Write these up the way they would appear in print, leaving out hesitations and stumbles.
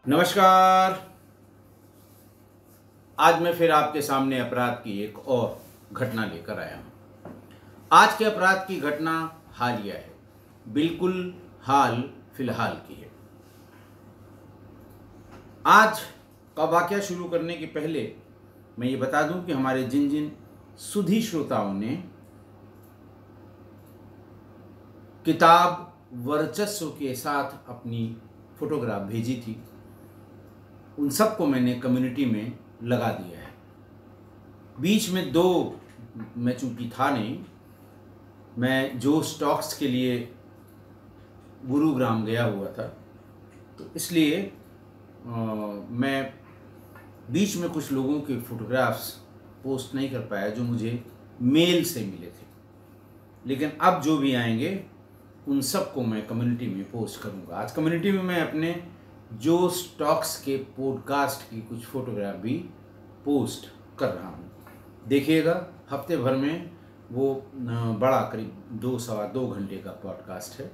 नमस्कार। आज मैं फिर आपके सामने अपराध की एक और घटना लेकर आया हूं। आज के अपराध की घटना हालिया है, बिल्कुल हाल फिलहाल की है। आज का वाकया शुरू करने के पहले मैं ये बता दूं कि हमारे जिन जिन सुधी श्रोताओं ने किताब वर्चस्व के साथ अपनी फोटोग्राफ भेजी थी, उन सबको मैंने कम्युनिटी में लगा दिया है। बीच में मैं चूंकि था नहीं, मैं जो स्टॉक्स के लिए गुरुग्राम गया हुआ था, तो इसलिए मैं बीच में कुछ लोगों के फोटोग्राफ्स पोस्ट नहीं कर पाया जो मुझे मेल से मिले थे। लेकिन अब जो भी आएंगे उन सबको मैं कम्युनिटी में पोस्ट करूंगा। आज कम्युनिटी में मैं अपने जो स्टॉक्स के पॉडकास्ट की कुछ फोटोग्राफ भी पोस्ट कर रहा हूँ। देखिएगा, हफ्ते भर में वो बड़ा करीब 2-2.25 घंटे का पॉडकास्ट है।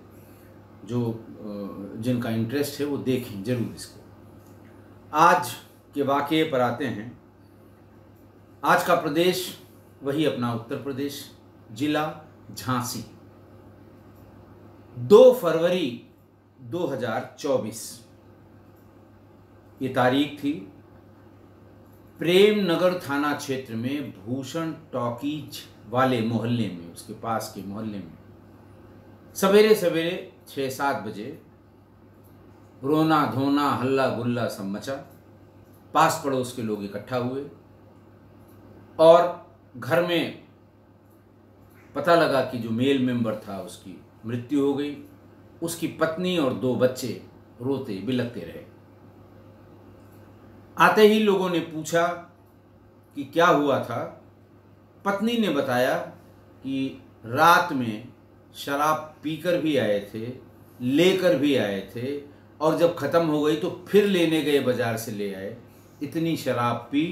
जो जिनका इंटरेस्ट है वो देखें जरूर इसको। आज के वाकये पर आते हैं। आज का प्रदेश वही अपना उत्तर प्रदेश, जिला झांसी। 2 फरवरी 2024 ये तारीख थी। प्रेम नगर थाना क्षेत्र में भूषण टॉकीज वाले मोहल्ले में, उसके पास के मोहल्ले में सवेरे सवेरे 6-7 बजे रोना धोना हल्ला गुल्ला सब मचा। पास पड़ोस के लोग इकट्ठा हुए और घर में पता लगा कि जो मेल मेंबर था उसकी मृत्यु हो गई। उसकी पत्नी और 2 बच्चे रोते बिलखते रहे। आते ही लोगों ने पूछा कि क्या हुआ था। पत्नी ने बताया कि रात में शराब पीकर भी आए थे, लेकर भी आए थे, और जब ख़त्म हो गई तो फिर लेने गए, बाजार से ले आए। इतनी शराब पी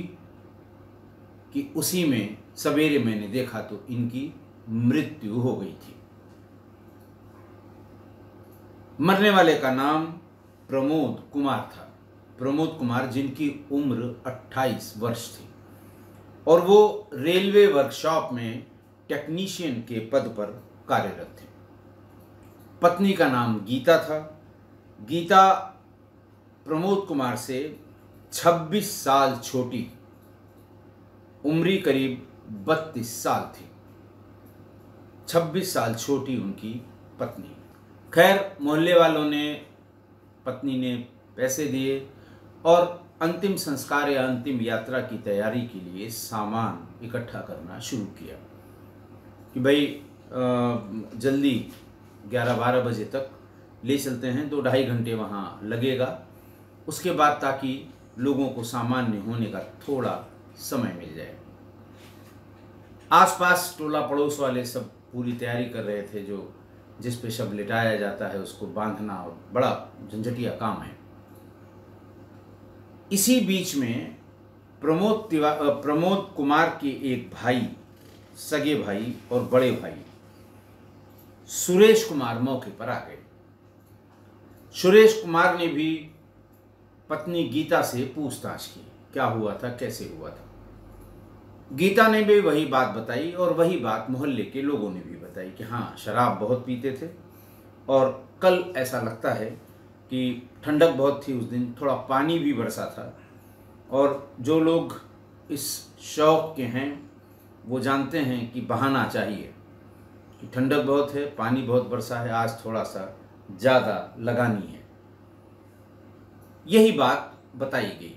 कि उसी में सवेरे मैंने देखा तो इनकी मृत्यु हो गई थी। मरने वाले का नाम प्रमोद कुमार था। प्रमोद कुमार, जिनकी उम्र 28 वर्ष थी और वो रेलवे वर्कशॉप में टेक्नीशियन के पद पर कार्यरत थे। पत्नी का नाम गीता था। गीता प्रमोद कुमार से 26 साल छोटी, उम्री करीब 32 साल थी। 26 साल छोटी उनकी पत्नी। खैर, मोहल्ले वालों ने, पत्नी ने पैसे दिए और अंतिम संस्कार या अंतिम यात्रा की तैयारी के लिए सामान इकट्ठा करना शुरू किया कि भाई जल्दी 11-12 बजे तक ले चलते हैं, 2-2.5 घंटे वहाँ लगेगा। उसके बाद ताकि लोगों को सामान्य होने का थोड़ा समय मिल जाए। आसपास टोला पड़ोस वाले सब पूरी तैयारी कर रहे थे। जो जिस पे शव लिटाया जाता है उसको बांधना और बड़ा झंझटिया काम है। इसी बीच में प्रमोद कुमार के एक भाई, सगे भाई और बड़े भाई सुरेश कुमार मौके पर आ गए। सुरेश कुमार ने भी पत्नी गीता से पूछताछ की, क्या हुआ था, कैसे हुआ था। गीता ने भी वही बात बताई और वही बात मोहल्ले के लोगों ने भी बताई कि हाँ, शराब बहुत पीते थे और कल ऐसा लगता है कि ठंडक बहुत थी उस दिन, थोड़ा पानी भी बरसा था। और जो लोग इस शौक के हैं वो जानते हैं कि बहाना चाहिए कि ठंडक बहुत है, पानी बहुत बरसा है, आज थोड़ा सा ज़्यादा लगानी है। यही बात बताई गई।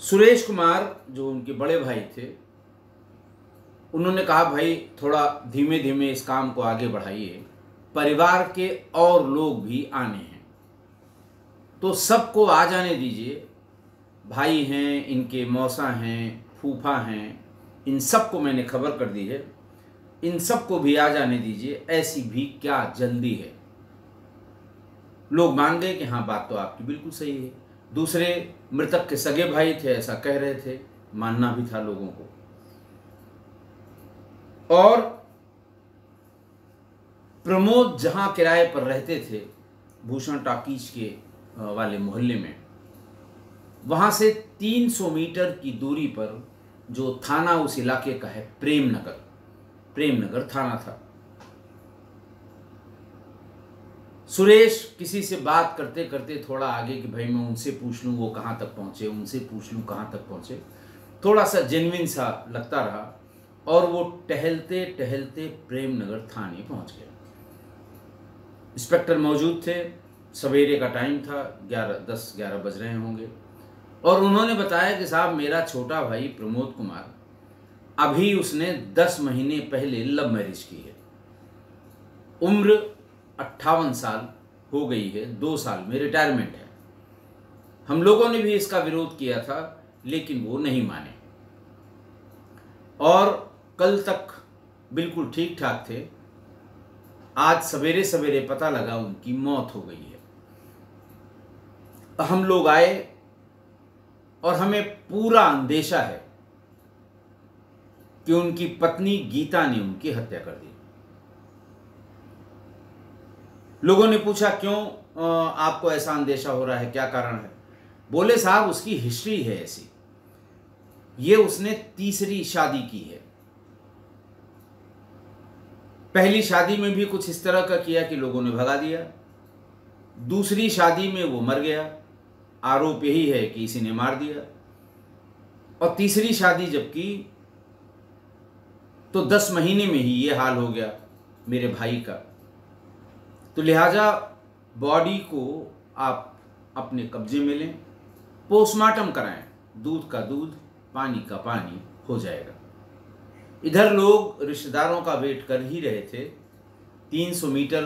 सुरेश कुमार, जो उनके बड़े भाई थे, उन्होंने कहा भाई थोड़ा धीमे धीमे इस काम को आगे बढ़ाइए, परिवार के और लोग भी आने हैं तो सबको आ जाने दीजिए। भाई हैं, इनके मौसा हैं, फूफा हैं, इन सबको मैंने खबर कर दी है, इन सबको भी आ जाने दीजिए, ऐसी भी क्या जल्दी है। लोग मान गए कि हाँ, बात तो आपकी बिल्कुल सही है। दूसरे मृतक के सगे भाई थे, ऐसा कह रहे थे, मानना भी था लोगों को। और प्रमोद जहां किराए पर रहते थे, भूषण टॉकीज के वाले मोहल्ले में, वहाँ से 300 मीटर की दूरी पर जो थाना उस इलाके का है, प्रेमनगर थाना था। सुरेश किसी से बात करते करते थोड़ा आगे कि भाई मैं उनसे पूछ लूँ वो कहाँ तक पहुँचे, उनसे पूछ लूँ कहाँ तक पहुँचे, थोड़ा सा जेन्युइन सा लगता रहा और वो टहलते टहलते प्रेमनगर थाने पहुँच गया। इंस्पेक्टर मौजूद थे, सवेरे का टाइम था, 10-11 बज रहे होंगे, और उन्होंने बताया कि साहब मेरा छोटा भाई प्रमोद कुमार, अभी उसने 10 महीने पहले लव मैरिज की है, उम्र 58 साल हो गई है, 2 साल में रिटायरमेंट है। हम लोगों ने भी इसका विरोध किया था लेकिन वो नहीं माने और कल तक बिल्कुल ठीक ठाक थे। आज सवेरे सवेरे पता लगा उनकी मौत हो गई है। हम लोग आए और हमें पूरा अंदेशा है कि उनकी पत्नी गीता ने उनकी हत्या कर दी। लोगों ने पूछा क्यों आपको ऐसा अंदेशा हो रहा है, क्या कारण है? बोले साहब उसकी हिस्ट्री है ऐसी, ये उसने तीसरी शादी की है। पहली शादी में भी कुछ इस तरह का किया कि लोगों ने भगा दिया, दूसरी शादी में वो मर गया, आरोप यही है कि इसी ने मार दिया, और तीसरी शादी जब की तो 10 महीने में ही ये हाल हो गया मेरे भाई का। तो लिहाजा बॉडी को आप अपने कब्जे में लें, पोस्टमार्टम कराएं, दूध का दूध पानी का पानी हो जाएगा। इधर लोग रिश्तेदारों का वेट कर ही रहे थे, 300 मीटर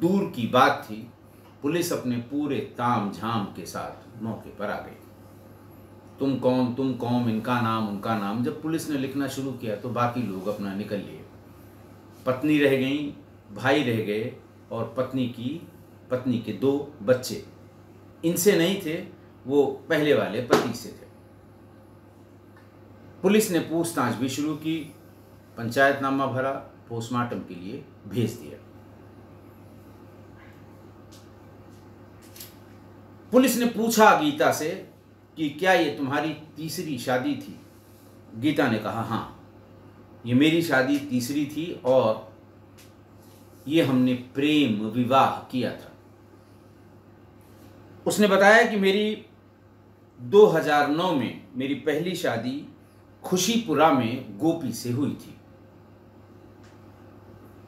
दूर की बात थी। पुलिस अपने पूरे ताम झाम के साथ मौके पर आ गई। तुम कौन, इनका नाम उनका नाम। जब पुलिस ने लिखना शुरू किया तो बाकी लोग अपना निकल लिए। पत्नी रह गई, भाई रह गए और पत्नी के 2 बच्चे। इनसे नहीं थे, वो पहले वाले पति से थे। पुलिस ने पूछताछ भी शुरू की, पंचायतनामा भरा, पोस्टमार्टम के लिए भेज दिया। पुलिस ने पूछा गीता से कि क्या ये तुम्हारी तीसरी शादी थी? गीता ने कहा हाँ, ये मेरी शादी तीसरी थी और ये हमने प्रेम विवाह किया था। उसने बताया कि मेरी 2009 में मेरी पहली शादी खुशीपुरा में गोपी से हुई थी।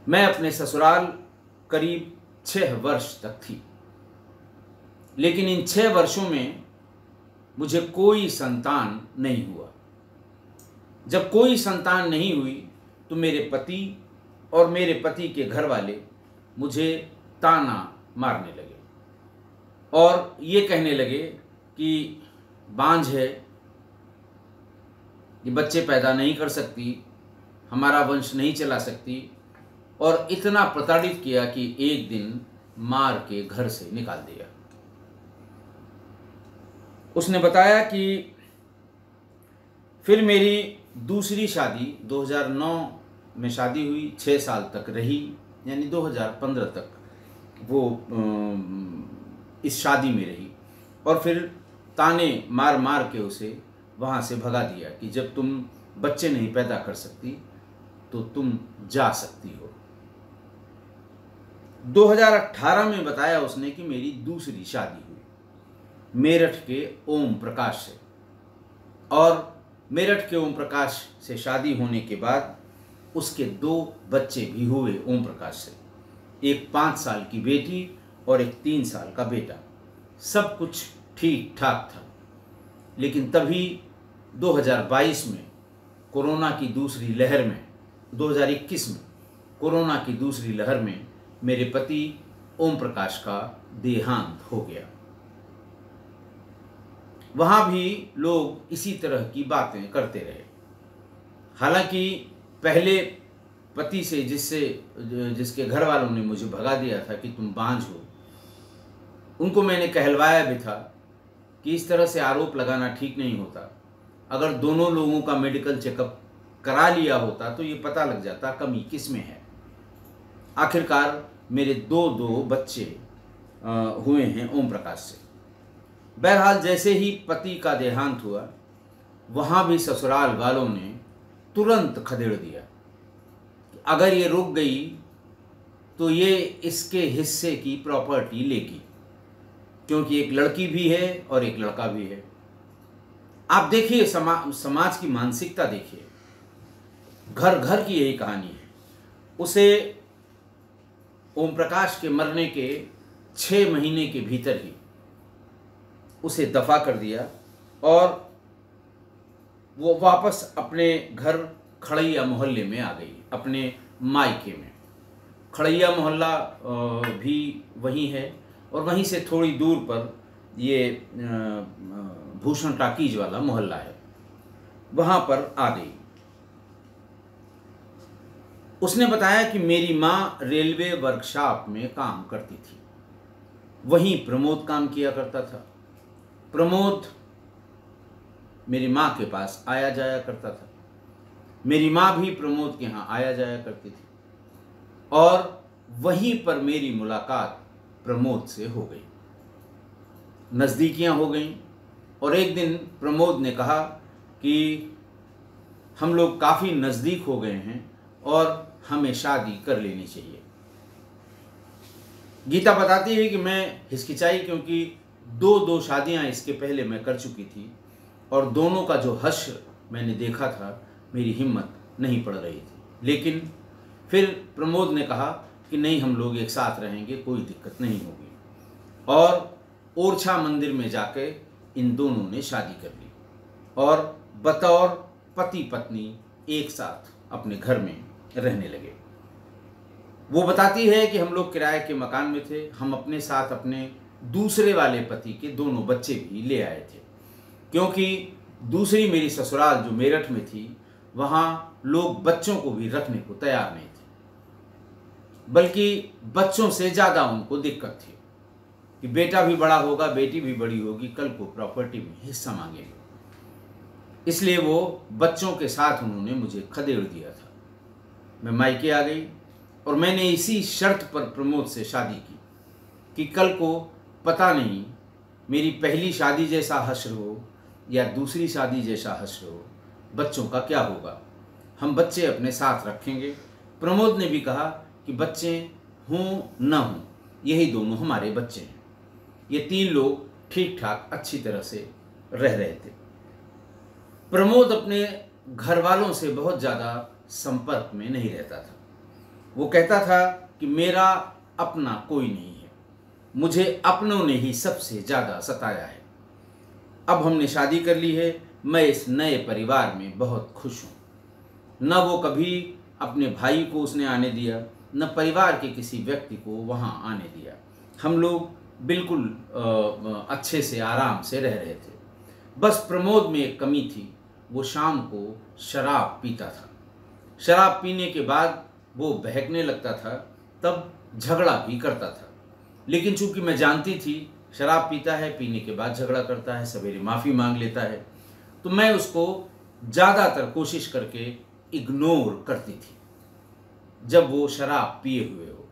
मैं अपने ससुराल करीब 6 वर्ष तक थी, लेकिन इन 6 वर्षों में मुझे कोई संतान नहीं हुआ। जब कोई संतान नहीं हुई तो मेरे पति और मेरे पति के घर वाले मुझे ताना मारने लगे और ये कहने लगे कि बांझ है, ये बच्चे पैदा नहीं कर सकती, हमारा वंश नहीं चला सकती, और इतना प्रताड़ित किया कि एक दिन मार के घर से निकाल दिया। उसने बताया कि फिर मेरी दूसरी शादी 2009 में शादी हुई, 6 साल तक रही, यानी 2015 तक वो इस शादी में रही, और फिर ताने मार मार के उसे वहाँ से भगा दिया कि जब तुम बच्चे नहीं पैदा कर सकती तो तुम जा सकती हो। 2018 में बताया उसने कि मेरी दूसरी शादी हुई मेरठ के ओम प्रकाश से, और मेरठ के ओम प्रकाश से शादी होने के बाद उसके 2 बच्चे भी हुए ओम प्रकाश से, एक 5 साल की बेटी और एक 3 साल का बेटा। सब कुछ ठीक ठाक था, लेकिन तभी 2022 में कोरोना की दूसरी लहर में, 2021 में कोरोना की दूसरी लहर में मेरे पति ओम प्रकाश का देहांत हो गया। वहाँ भी लोग इसी तरह की बातें करते रहे। हालांकि पहले पति से जिसके घर वालों ने मुझे भगा दिया था कि तुम बांझ हो, उनको मैंने कहलवाया भी था कि इस तरह से आरोप लगाना ठीक नहीं होता। अगर दोनों लोगों का मेडिकल चेकअप करा लिया होता तो ये पता लग जाता कमी किस में है। आखिरकार मेरे 2 बच्चे हुए हैं ओम प्रकाश से। बहरहाल जैसे ही पति का देहांत हुआ, वहाँ भी ससुराल वालों ने तुरंत खदेड़ दिया, अगर ये रुक गई तो ये इसके हिस्से की प्रॉपर्टी लेगी, क्योंकि एक लड़की भी है और एक लड़का भी है। आप देखिए समाज की मानसिकता देखिए, घर घर की यही कहानी है। उसे ओम प्रकाश के मरने के 6 महीने के भीतर ही उसे दफा कर दिया और वो वापस अपने घर खड़ैया मोहल्ले में आ गई, अपने मायके में। खड़ैया मोहल्ला भी वहीं है और वहीं से थोड़ी दूर पर ये भूषण टाकीज वाला मोहल्ला है, वहाँ पर आ गई। उसने बताया कि मेरी माँ रेलवे वर्कशॉप में काम करती थी, वहीं प्रमोद काम किया करता था। प्रमोद मेरी माँ के पास आया जाया करता था, मेरी माँ भी प्रमोद के यहाँ आया जाया करती थी और वहीं पर मेरी मुलाकात प्रमोद से हो गई, नज़दीकियाँ हो गईं। और एक दिन प्रमोद ने कहा कि हम लोग काफ़ी नज़दीक हो गए हैं और हमें शादी कर लेनी चाहिए। गीता बताती है कि मैं हिचकिचाई, क्योंकि दो शादियां इसके पहले मैं कर चुकी थी और दोनों का जो हश्र मैंने देखा था, मेरी हिम्मत नहीं पड़ रही थी। लेकिन फिर प्रमोद ने कहा कि नहीं, हम लोग एक साथ रहेंगे, कोई दिक्कत नहीं होगी। और ओरछा मंदिर में जाके इन दोनों ने शादी कर ली और बतौर पति पत्नी एक साथ अपने घर में रहने लगे। वो बताती है कि हम लोग किराए के मकान में थे, हम अपने साथ अपने दूसरे वाले पति के दोनों बच्चे भी ले आए थे, क्योंकि दूसरी मेरी ससुराल जो मेरठ में थी, वहाँ लोग बच्चों को भी रखने को तैयार नहीं थे, बल्कि बच्चों से ज़्यादा उनको दिक्कत थी कि बेटा भी बड़ा होगा, बेटी भी बड़ी होगी, कल को प्रॉपर्टी में हिस्सा मांगेंगे। इसलिए वो बच्चों के साथ उन्होंने मुझे खदेड़ दिया था। मैं मायके आ गई और मैंने इसी शर्त पर प्रमोद से शादी की कि कल को पता नहीं मेरी पहली शादी जैसा हश्र हो या दूसरी शादी जैसा हश्र हो, बच्चों का क्या होगा, हम बच्चे अपने साथ रखेंगे। प्रमोद ने भी कहा कि बच्चे हों न हों, यही दोनों हमारे बच्चे हैं। ये 3 लोग ठीक ठाक अच्छी तरह से रह रहे थे। प्रमोद अपने घर वालों से बहुत ज़्यादा संपर्क में नहीं रहता था। वो कहता था कि मेरा अपना कोई नहीं है, मुझे अपनों ने ही सबसे ज़्यादा सताया है। अब हमने शादी कर ली है, मैं इस नए परिवार में बहुत खुश हूँ। न वो कभी अपने भाई को उसने आने दिया, न परिवार के किसी व्यक्ति को वहाँ आने दिया। हम लोग बिल्कुल अच्छे से आराम से रह रहे थे। बस प्रमोद में एक कमी थी, वो शाम को शराब पीता था। शराब पीने के बाद वो बहकने लगता था, तब झगड़ा भी करता था। लेकिन चूंकि मैं जानती थी शराब पीता है, पीने के बाद झगड़ा करता है, सवेरे माफ़ी मांग लेता है, तो मैं उसको ज़्यादातर कोशिश करके इग्नोर करती थी। जब वो शराब पिए हुए हो,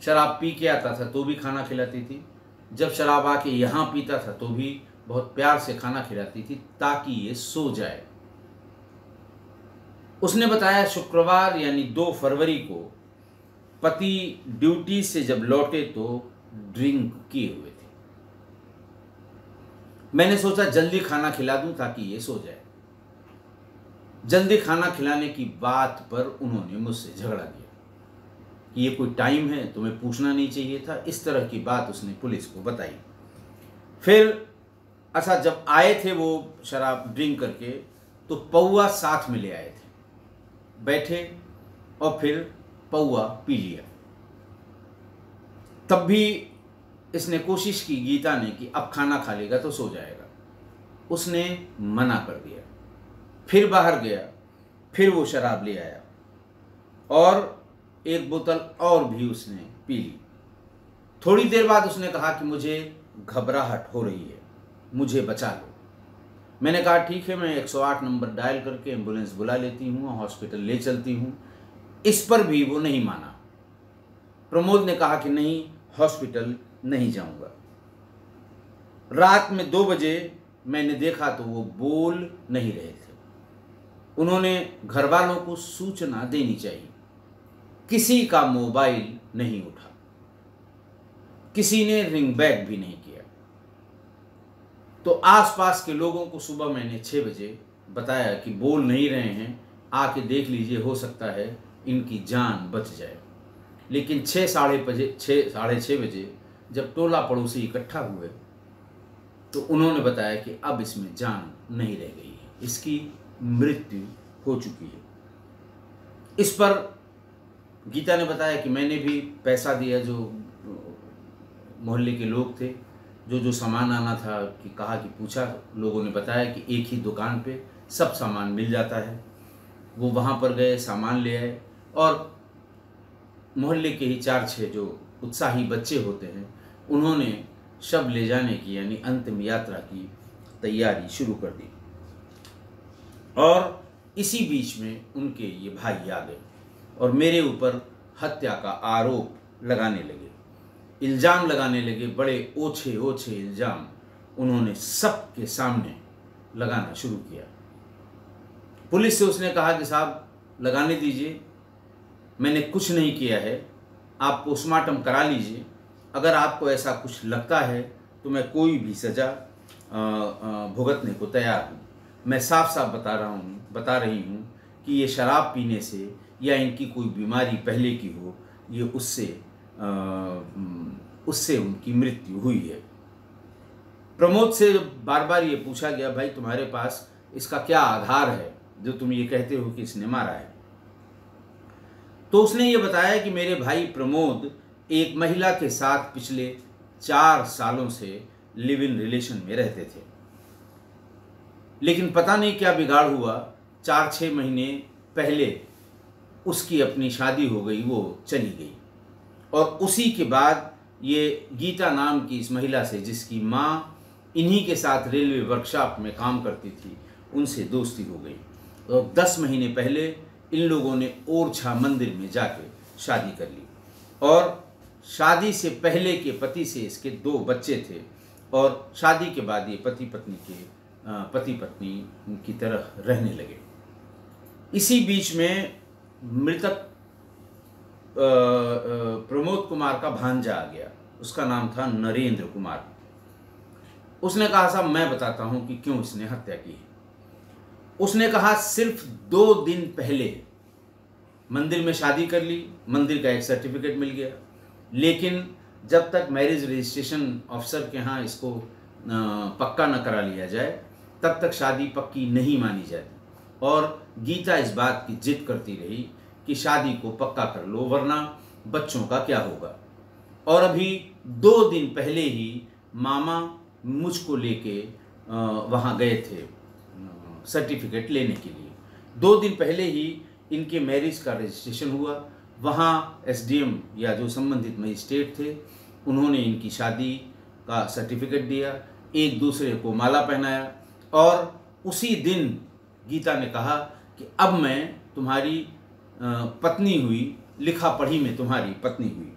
शराब पी के आता था तो भी खाना खिलाती थी, जब शराब आके यहाँ पीता था तो भी बहुत प्यार से खाना खिलाती थी ताकि ये सो जाए। उसने बताया शुक्रवार यानी 2 फरवरी को पति ड्यूटी से जब लौटे तो ड्रिंक किए हुए थे। मैंने सोचा जल्दी खाना खिला दूं ताकि ये सो जाए। जल्दी खाना खिलाने की बात पर उन्होंने मुझसे झगड़ा किया कि ये कोई टाइम है, तुम्हें पूछना नहीं चाहिए था। इस तरह की बात उसने पुलिस को बताई। फिर अच्छा, जब आए थे वो शराब ड्रिंक करके, तो पौआ साथ में ले आए थे, बैठे और फिर पौआ पी लिया। तब भी इसने कोशिश की गीता ने कि अब खाना खा लेगा तो सो जाएगा। उसने मना कर दिया। फिर बाहर गया, फिर वो शराब ले आया और 1 बोतल और भी उसने पी ली। थोड़ी देर बाद उसने कहा कि मुझे घबराहट हो रही है, मुझे बचा लो। मैंने कहा ठीक है, मैं 108 नंबर डायल करके एम्बुलेंस बुला लेती हूँ और हॉस्पिटल ले चलती हूँ। इस पर भी वो नहीं माना। प्रमोद ने कहा कि नहीं, हॉस्पिटल नहीं जाऊँगा। रात में 2 बजे मैंने देखा तो वो बोल नहीं रहे थे। उन्होंने घर वालों को सूचना देनी चाहिए। किसी का मोबाइल नहीं उठा, किसी ने रिंग बैक भी नहीं किया। तो आसपास के लोगों को सुबह मैंने 6 बजे बताया कि बोल नहीं रहे हैं, आके देख लीजिए, हो सकता है इनकी जान बच जाए। लेकिन 6 साढ़े 6 बजे जब टोला पड़ोसी इकट्ठा हुए तो उन्होंने बताया कि अब इसमें जान नहीं रह गई है, इसकी मृत्यु हो चुकी है। इस पर गीता ने बताया कि मैंने भी पैसा दिया, जो मोहल्ले के लोग थे, जो सामान आना था, कि कहा कि पूछा, लोगों ने बताया कि एक ही दुकान पे सब सामान मिल जाता है। वो वहाँ पर गए, सामान ले आए और मोहल्ले के ही 4-6 जो उत्साही बच्चे होते हैं उन्होंने शव ले जाने की यानी अंतिम यात्रा की तैयारी शुरू कर दी। और इसी बीच में उनके ये भाई आ गए और मेरे ऊपर हत्या का आरोप लगाने लगे, इल्ज़ाम लगाने लगे। बड़े ओछे ओछे इल्ज़ाम उन्होंने सबके सामने लगाना शुरू किया। पुलिस से उसने कहा कि साहब लगाने दीजिए, मैंने कुछ नहीं किया है, आप पोस्टमार्टम करा लीजिए। अगर आपको ऐसा कुछ लगता है तो मैं कोई भी सज़ा भुगतने को तैयार हूँ। मैं साफ साफ बता रही हूँ कि ये शराब पीने से या इनकी कोई बीमारी पहले की हो, ये उससे उनकी मृत्यु हुई है। प्रमोद से बार बार ये पूछा गया, भाई तुम्हारे पास इसका क्या आधार है जो तुम ये कहते हो कि इसने मारा है? तो उसने ये बताया कि मेरे भाई प्रमोद एक महिला के साथ पिछले 4 सालों से लिव इन रिलेशन में रहते थे, लेकिन पता नहीं क्या बिगाड़ हुआ, 4-6 महीने पहले उसकी अपनी शादी हो गई, वो चली गई। और उसी के बाद ये गीता नाम की इस महिला से, जिसकी माँ इन्हीं के साथ रेलवे वर्कशॉप में काम करती थी, उनसे दोस्ती हो गई। और 10 महीने पहले इन लोगों ने ओरछा मंदिर में जाके शादी कर ली। और शादी से पहले के पति से इसके 2 बच्चे थे और शादी के बाद ये पति पत्नी की तरह रहने लगे। इसी बीच में मृतक प्रमोद कुमार का भांजा आ गया, उसका नाम था नरेंद्र कुमार। उसने कहा साहब मैं बताता हूं कि क्यों इसने हत्या की है। उसने कहा सिर्फ 2 दिन पहले मंदिर में शादी कर ली, मंदिर का एक सर्टिफिकेट मिल गया, लेकिन जब तक मैरिज रजिस्ट्रेशन ऑफिसर के यहाँ इसको पक्का न करा लिया जाए तब तक शादी पक्की नहीं मानी जाती। और गीता इस बात की जिद करती रही कि शादी को पक्का कर लो वरना बच्चों का क्या होगा। और अभी 2 दिन पहले ही मामा मुझको लेके वहाँ गए थे सर्टिफिकेट लेने के लिए। 2 दिन पहले ही इनके मैरिज का रजिस्ट्रेशन हुआ। वहाँ एसडीएम या जो संबंधित मजिस्ट्रेट थे उन्होंने इनकी शादी का सर्टिफिकेट दिया, एक दूसरे को माला पहनाया और उसी दिन गीता ने कहा कि अब मैं तुम्हारी पत्नी हुई, लिखा पढ़ी में तुम्हारी पत्नी हुई।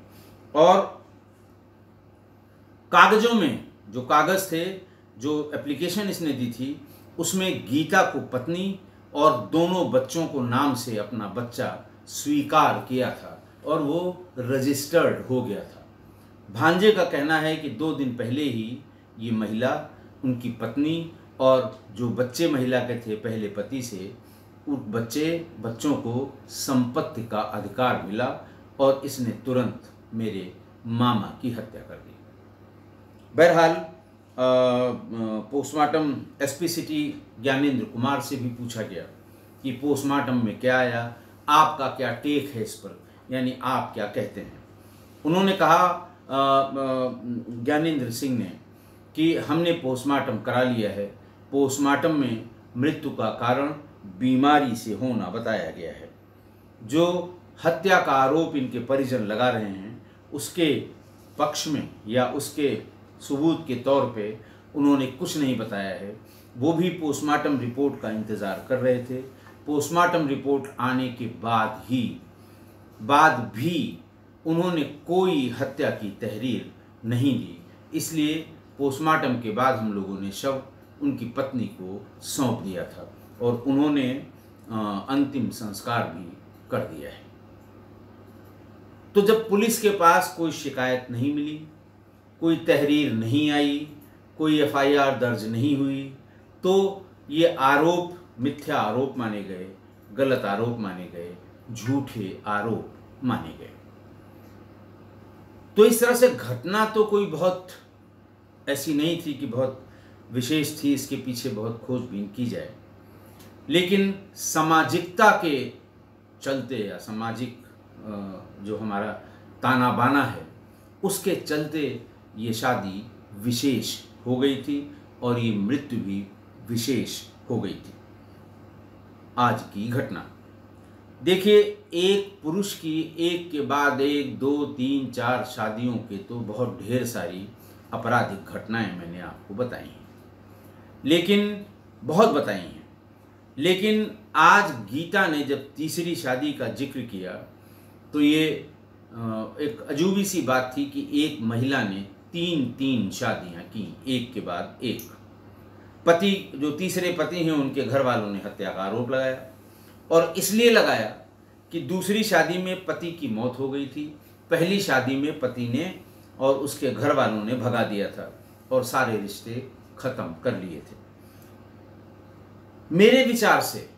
और कागजों में जो कागज़ थे, जो एप्लीकेशन इसने दी थी, उसमें गीता को पत्नी और दोनों बच्चों को नाम से अपना बच्चा स्वीकार किया था और वो रजिस्टर्ड हो गया था। भांजे का कहना है कि 2 दिन पहले ही ये महिला, उनकी पत्नी और जो बच्चे महिला के थे पहले पति से, उन बच्चों को संपत्ति का अधिकार मिला और इसने तुरंत मेरे मामा की हत्या कर दी। बहरहाल postmortem SP city Gyanendra Kumar से भी पूछा गया कि पोस्टमार्टम में क्या आया, आपका क्या टेक है इस पर, यानी आप क्या कहते हैं। उन्होंने कहा ज्ञानेंद्र सिंह ने कि हमने पोस्टमार्टम करा लिया है, पोस्टमार्टम में मृत्यु का कारण बीमारी से होना बताया गया है। जो हत्या का आरोप इनके परिजन लगा रहे हैं उसके पक्ष में या उसके सबूत के तौर पे उन्होंने कुछ नहीं बताया है। वो भी पोस्टमार्टम रिपोर्ट का इंतज़ार कर रहे थे। पोस्टमार्टम रिपोर्ट आने के बाद भी उन्होंने कोई हत्या की तहरीर नहीं दी। इसलिए पोस्टमार्टम के बाद हम लोगों ने शव उनकी पत्नी को सौंप दिया था और उन्होंने अंतिम संस्कार भी कर दिया है। तो जब पुलिस के पास कोई शिकायत नहीं मिली, कोई तहरीर नहीं आई, कोई एफआईआर दर्ज नहीं हुई, तो ये आरोप मिथ्या आरोप माने गए, गलत आरोप माने गए, झूठे आरोप माने गए। तो इस तरह से घटना तो कोई बहुत ऐसी नहीं थी कि बहुत विशेष थी, इसके पीछे बहुत खोजबीन की जाए, लेकिन सामाजिकता के चलते या सामाजिक जो हमारा ताना बाना है उसके चलते ये शादी विशेष हो गई थी और ये मृत्यु भी विशेष हो गई थी। आज की घटना देखिए, एक पुरुष की एक के बाद एक 2, 3, 4 शादियों के तो बहुत ढेर सारी आपराधिक घटनाएं मैंने आपको बताई हैं, लेकिन बहुत बताई हैं। लेकिन आज गीता ने जब तीसरी शादी का जिक्र किया तो ये एक अजूबी सी बात थी कि एक महिला ने 3 शादियां की, एक के बाद एक। पति जो तीसरे पति हैं उनके घर वालों ने हत्या का आरोप लगाया, और इसलिए लगाया कि दूसरी शादी में पति की मौत हो गई थी, पहली शादी में पति ने और उसके घर वालों ने भगा दिया था और सारे रिश्ते खत्म कर लिए थे। मेरे विचार से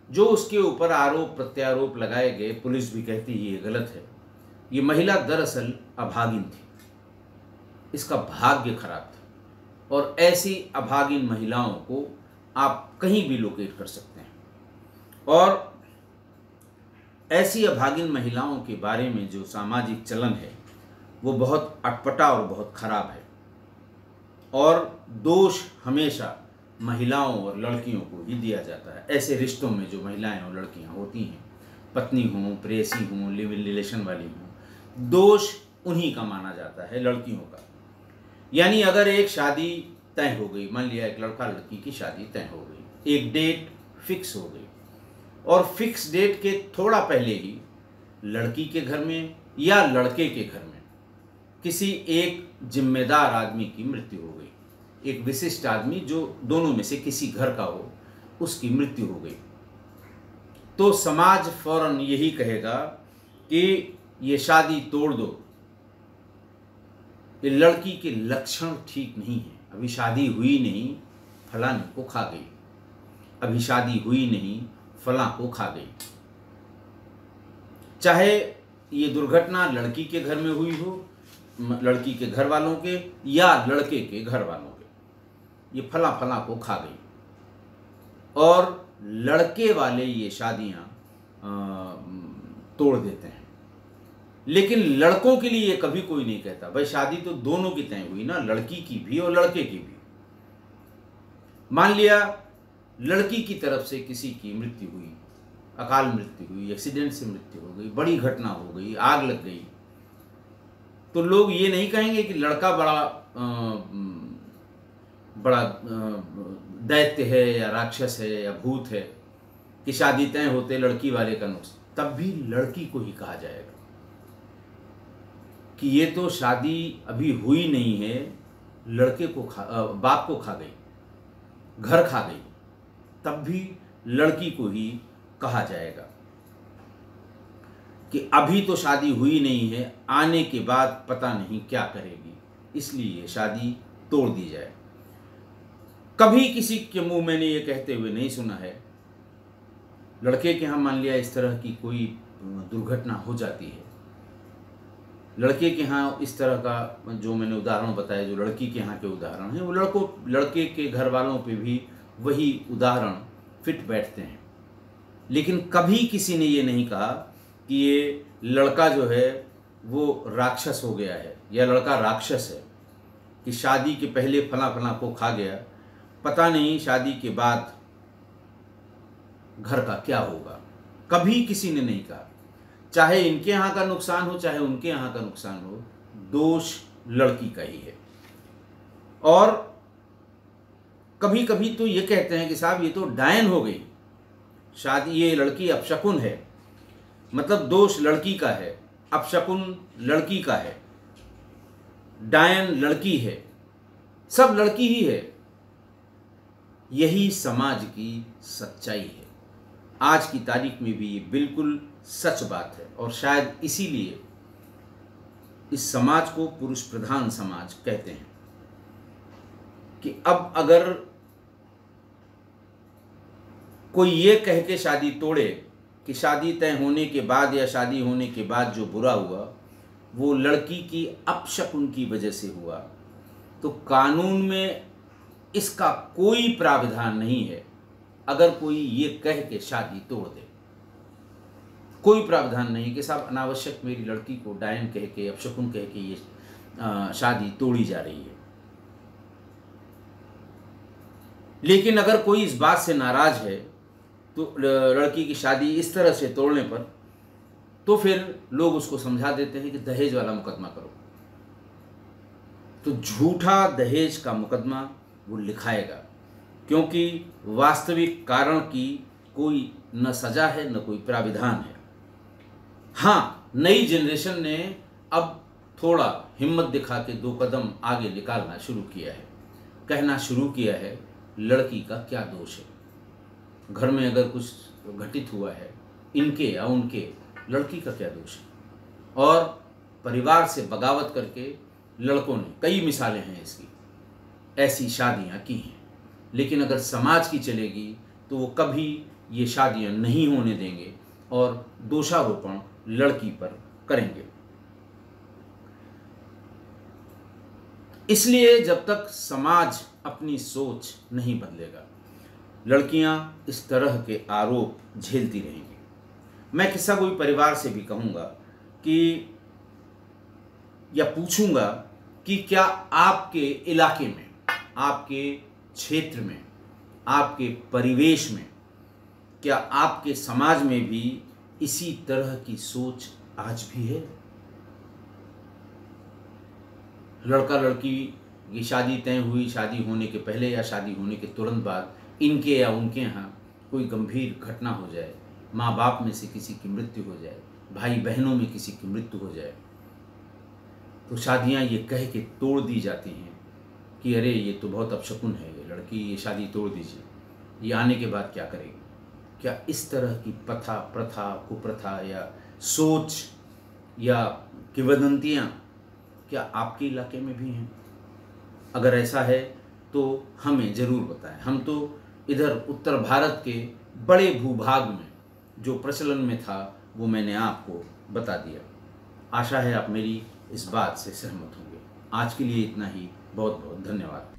जो उसके ऊपर आरोप प्रत्यारोप लगाए गए, पुलिस भी कहती है ये गलत है। ये महिला दरअसल अभागिन थी, इसका भाग्य खराब था, और ऐसी अभागिन महिलाओं को आप कहीं भी लोकेट कर सकते हैं। और ऐसी अभागिन महिलाओं के बारे में जो सामाजिक चलन है वो बहुत अटपटा और बहुत खराब है, और दोष हमेशा महिलाओं और लड़कियों को ही दिया जाता है। ऐसे रिश्तों में जो महिलाएं और लड़कियां होती हैं, पत्नी हों, प्रेयसी हों, लिव इन रिलेशन वाली हों, दोष उन्हीं का माना जाता है, लड़कियों का। यानी अगर एक शादी तय हो गई, मान लिया एक लड़का लड़की की शादी तय हो गई, एक डेट फिक्स हो गई, और फिक्स डेट के थोड़ा पहले ही लड़की के घर में या लड़के के घर में किसी एक जिम्मेदार आदमी की मृत्यु हो गई, एक विशिष्ट आदमी जो दोनों में से किसी घर का हो, उसकी मृत्यु हो गई, तो समाज फौरन यही कहेगा कि ये शादी तोड़ दो, ये लड़की के लक्षण ठीक नहीं है, अभी शादी हुई नहीं, फलाने को खा गई, अभी शादी हुई नहीं, फलां को खा गई। चाहे ये दुर्घटना लड़की के घर में हुई हो, लड़की के घर वालों के या लड़के के घर वालों के, ये फला फला को खा गई, और लड़के वाले ये शादियां तोड़ देते हैं। लेकिन लड़कों के लिए ये कभी कोई नहीं कहता, भाई शादी तो दोनों की तय हुई ना, लड़की की भी और लड़के की भी। मान लिया लड़की की तरफ से किसी की मृत्यु हुई, अकाल मृत्यु हुई, एक्सीडेंट से मृत्यु हो गई, बड़ी घटना हो गई, आग लग गई, तो लोग ये नहीं कहेंगे कि लड़का बड़ा दैत्य है या राक्षस है या भूत है कि शादी तय होते लड़की वाले का नुक्स, तब भी लड़की को ही कहा जाएगा कि ये तो शादी अभी हुई नहीं है, लड़के को बाप को खा गई, घर खा गई, तब भी लड़की को ही कहा जाएगा कि अभी तो शादी हुई नहीं है, आने के बाद पता नहीं क्या करेगी, इसलिए शादी तोड़ दी जाए। कभी किसी के मुंह मैंने ये कहते हुए नहीं सुना है, लड़के के यहाँ मान लिया इस तरह की कोई दुर्घटना हो जाती है, लड़के के यहाँ इस तरह का जो मैंने उदाहरण बताया, जो लड़की के यहाँ के उदाहरण हैं, वो लड़के के घर वालों पे भी वही उदाहरण फिट बैठते हैं। लेकिन कभी किसी ने ये नहीं कहा कि ये लड़का जो है वो राक्षस हो गया है या लड़का राक्षस है, कि शादी के पहले फला फला को खा गया, पता नहीं शादी के बाद घर का क्या होगा, कभी किसी ने नहीं कहा। चाहे इनके यहाँ का नुकसान हो चाहे उनके यहाँ का नुकसान हो, दोष लड़की का ही है। और कभी कभी तो ये कहते हैं कि साहब ये तो डायन हो गई शादी, ये लड़की अपशकुन है, मतलब दोष लड़की का है, अपशकुन लड़की का है। डायन लड़की है, सब लड़की ही है। यही समाज की सच्चाई है। आज की तारीख में भी ये बिल्कुल सच बात है और शायद इसीलिए इस समाज को पुरुष प्रधान समाज कहते हैं कि अब अगर कोई ये कह के शादी तोड़े कि शादी तय होने के बाद या शादी होने के बाद जो बुरा हुआ वो लड़की की अपशकुन की वजह से हुआ, तो कानून में इसका कोई प्रावधान नहीं है। अगर कोई ये कह के शादी तोड़ दे, कोई प्रावधान नहीं कि साहब अनावश्यक मेरी लड़की को डायन कह के, अपशकुन कह के ये शादी तोड़ी जा रही है। लेकिन अगर कोई इस बात से नाराज है तो लड़की की शादी इस तरह से तोड़ने पर, तो फिर लोग उसको समझा देते हैं कि दहेज वाला मुकदमा करो। तो झूठा दहेज का मुकदमा वो लिखाएगा, क्योंकि वास्तविक कारण की कोई न सजा है न कोई प्राविधान है। हाँ, नई जनरेशन ने अब थोड़ा हिम्मत दिखा के 2 कदम आगे निकालना शुरू किया है, कहना शुरू किया है लड़की का क्या दोष है। घर में अगर कुछ घटित हुआ है, इनके या उनके, लड़की का क्या दोष है। और परिवार से बगावत करके लड़कों ने, कई मिसालें हैं इसकी, ऐसी शादियां की हैं। लेकिन अगर समाज की चलेगी तो वो कभी ये शादियां नहीं होने देंगे और दोषारोपण लड़की पर करेंगे। इसलिए जब तक समाज अपनी सोच नहीं बदलेगा, लड़कियां इस तरह के आरोप झेलती रहेंगी। मैं किस्सा कोई परिवार से भी कहूँगा कि, या पूछूंगा कि क्या आपके इलाके में, आपके क्षेत्र में, आपके परिवेश में, क्या आपके समाज में भी इसी तरह की सोच आज भी है? लड़का लड़की की शादी तय हुई, शादी होने के पहले या शादी होने के तुरंत बाद इनके या उनके यहाँ कोई गंभीर घटना हो जाए, माँ बाप में से किसी की मृत्यु हो जाए, भाई बहनों में किसी की मृत्यु हो जाए, तो शादियाँ ये कह के तोड़ दी जाती हैं कि अरे ये तो बहुत अपशकुन है, ये लड़की, ये शादी तोड़ दीजिए, ये आने के बाद क्या करेगी। क्या इस तरह की प्रथा, कुप्रथा या सोच या किंवदंतियाँ क्या आपके इलाके में भी हैं? अगर ऐसा है तो हमें ज़रूर बताएं। हम तो इधर उत्तर भारत के बड़े भूभाग में जो प्रचलन में था वो मैंने आपको बता दिया। आशा है आप मेरी इस बात से सहमत होंगे। आज के लिए इतना ही। बहुत बहुत धन्यवाद।